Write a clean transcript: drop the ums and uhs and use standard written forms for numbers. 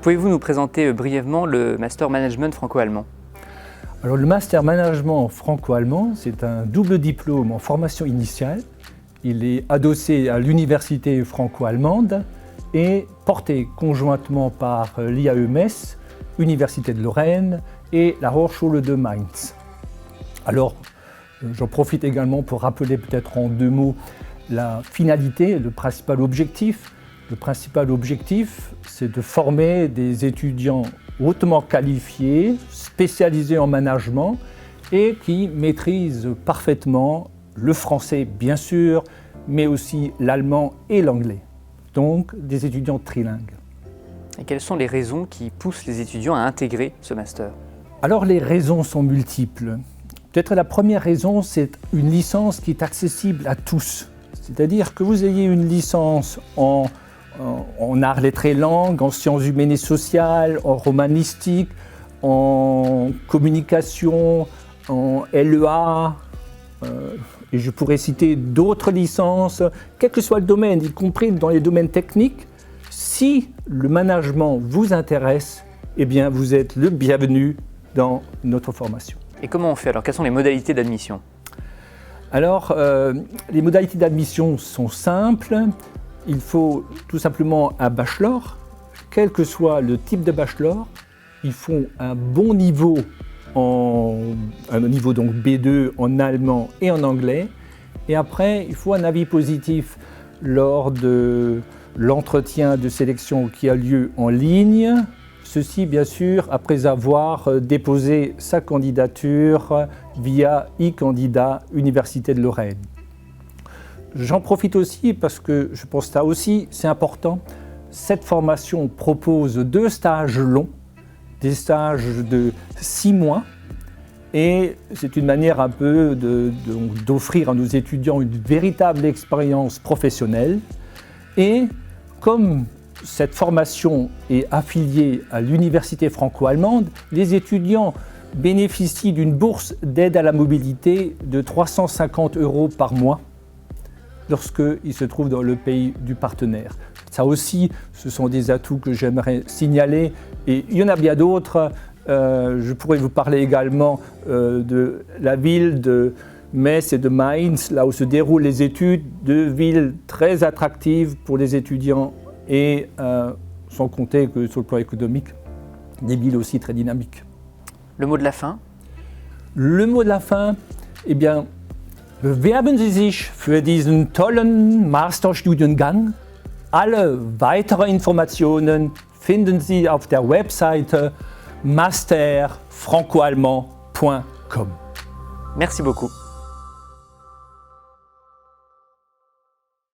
Pouvez-vous nous présenter brièvement le Master Management franco-allemand? Alors, le Master Management franco-allemand, c'est un double diplôme en formation initiale. Il est adossé à l'université franco-allemande et porté conjointement par l'IAE Metz, Université de Lorraine et la Hochschule de Mainz. Alors, j'en profite également pour rappeler peut-être en deux mots la finalité, le principal objectif. Le principal objectif, c'est de former des étudiants hautement qualifiés, spécialisés en management et qui maîtrisent parfaitement le français, bien sûr, mais aussi l'allemand et l'anglais. Donc, des étudiants trilingues. Et quelles sont les raisons qui poussent les étudiants à intégrer ce master? Alors, les raisons sont multiples. Peut-être la première raison, c'est une licence qui est accessible à tous. C'est-à-dire que vous ayez une licence en arts, lettres et langues, en sciences humaines et sociales, en romanistique, en communication, en LEA, et je pourrais citer d'autres licences, quel que soit le domaine, y compris dans les domaines techniques. Si le management vous intéresse, eh bien vous êtes le bienvenu dans notre formation. Et comment on fait alors? Quelles sont les modalités d'admission? Alors, les modalités d'admission sont simples. Il faut tout simplement un bachelor, quel que soit le type de bachelor. Il faut un bon niveau, un niveau donc B2 en allemand et en anglais. Et après, il faut un avis positif lors de l'entretien de sélection qui a lieu en ligne. Ceci, bien sûr, après avoir déposé sa candidature via e-candidat Université de Lorraine. J'en profite aussi parce que je pense que ça aussi, c'est important. Cette formation propose 2 stages longs, des stages de 6 mois. Et c'est une manière un peu d'offrir à nos étudiants une véritable expérience professionnelle. Et comme cette formation est affiliée à l'université franco-allemande, les étudiants bénéficient d'une bourse d'aide à la mobilité de 350 € par mois lorsqu'ils se trouvent dans le pays du partenaire. Ça aussi, ce sont des atouts que j'aimerais signaler. Et il y en a bien d'autres. Je pourrais vous parler également de la ville de Metz et de Mainz, là où se déroulent les études, 2 villes très attractives pour les étudiants et sans compter que sur le plan économique, des villes aussi très dynamiques. Le mot de la fin? Le mot de la fin, eh bien, bewerben Sie sich für diesen tollen Masterstudiengang. Alle weitere Informationen finden Sie auf der Webseite masterfrancoallemand.com. Merci beaucoup.